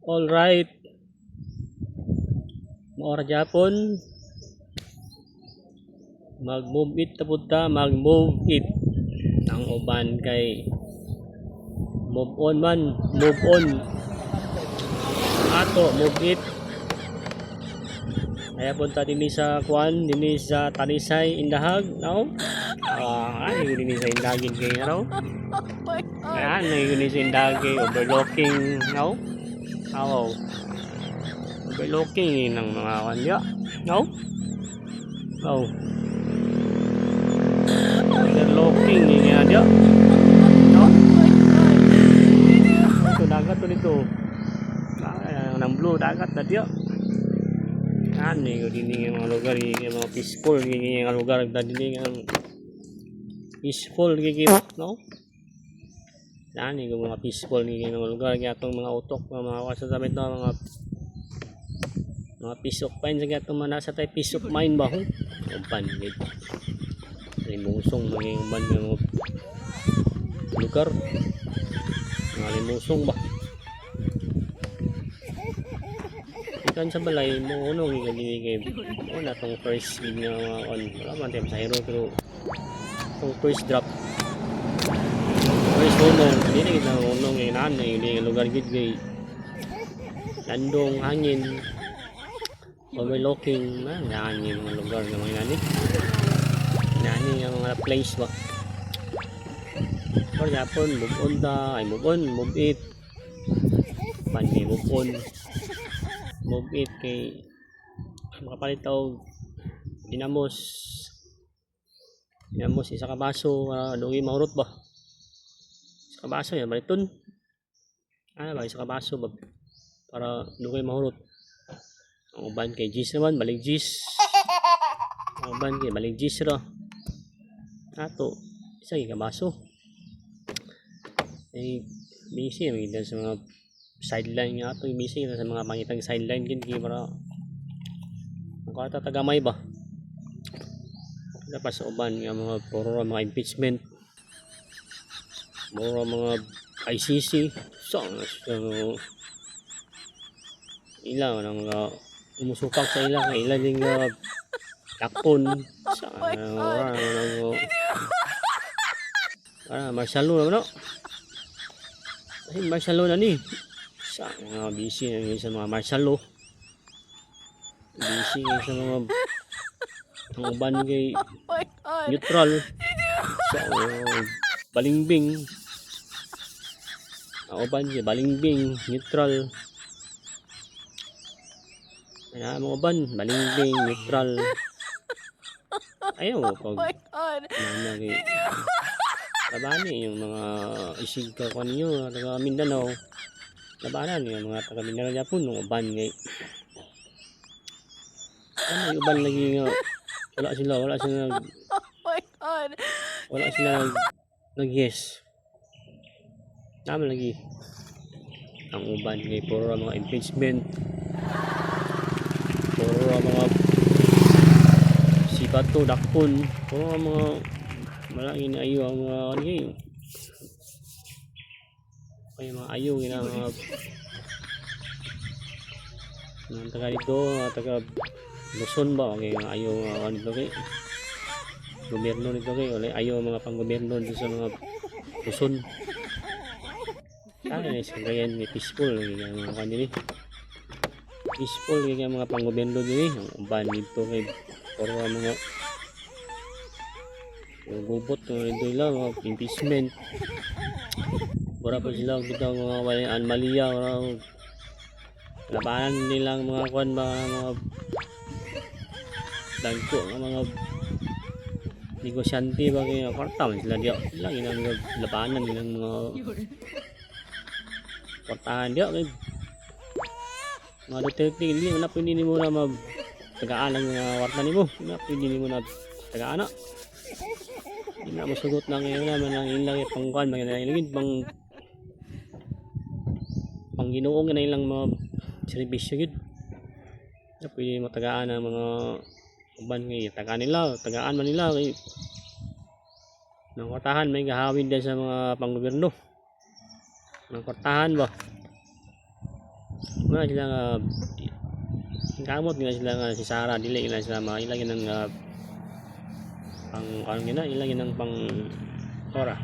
All right, maora Japon mag-move it tapos ta mag-move it ang uban kay move on man, move on ato move it kaya punta dinhi sa kuan dinhi sa Tanisay Indahag no ay dinhi sa Indagin kay no ayan dinhi sa Indagin overlooking no overlooking ng mga kanya no overlooking niya dia no ito dagat to dito ng blue dagat na dia ani ko dinhi mga lugar yung mga peaceful yung mga lugar dinhi ang peaceful no ani ko mga peaceful yung mga lugar kaya itong mga utok mga kasasabi ito mga peace of mind sa itong mga nasa tayo peace of mind ba uban limusong mga uban yung lugar mga limusong ba ikan sa balay mo unong kay una tong first nga on wala man tayo sa hero pero tong first drop first unong hindi kita unong yung nanay yung lugar gid kay landong hangin overlooking yan yung mga lugar ng mga nani yung mga place ba for Japon move on ta ay move on move it pandi move on move it kay makapalit og dinamos isa ka baso dungi mahurot ba isa ka baso yan baliton ba isa ka baso ba para dungi mahurot ang uban kay Gis naman balik Gis ang uban kay balik Gis ra ato isa ka baso ay busy maganda sa mga sideline nga ato busy sa mga pangitang sideline gid kay para makata tagamay ba dapat sa uban nga mga puro mga impeachment puro mga ICC so ilaw ng mga umusupak sa ilang kay ilang ding takpon sa Marcelo na no ay Marcelo na ni sa mga busy sa mga Marcelo busy sa mga ang uban kay neutral sa balimbing ang uban kay balimbing neutral kaya mga uban balimbing neutral ayaw pag nangyari labani yung mga isig ka kung nyo taga Mindanao labanan yung mga taga Mindanao Japon ng uban ngay ano yung uban lagi nga wala sila nag yes naman lagi ang uban ngay puro mga impeachment puro mga sibato dakpon puro mga malaki na ayo ang mga ano yun ay mga ayo yun ang mga taga dito mga taga Luzon ba okay mga ayo ano dito kay gobyerno nito kay wala ayo mga pang-gobyerno dito sa mga Luzon ay sa gayan ni peaceful yung mga kanili peaceful yung mga pang-gobyerno dito ang uban dito kay puro mga gubot ito lang mga impeachment pura pa sila kita mga anomalya labanan nilang mga kwan mga dagko mga negosyante ba kaya kwarta sila diya lang inang labanan nilang mga kwartahan diya kay mga Duterte hindi na pwede ni mo na tagaan ang mga kwarta ni mo na pwede ni mo na tagaan na hindi na masugot na ngayon naman ang ilang pangkuhan mga ilagid pang ginuong na ilang mga servisyo yun na pwede matagaan ang mga uban ngayon tagaan man nila kay ng kwartahan may gahawin din sa mga panggobyerno ng kwartahan ba mga sila nga kamot nga sila nga si Sarah dili ila sila mga ilagin ng pang ano gina ilagin ng pang ora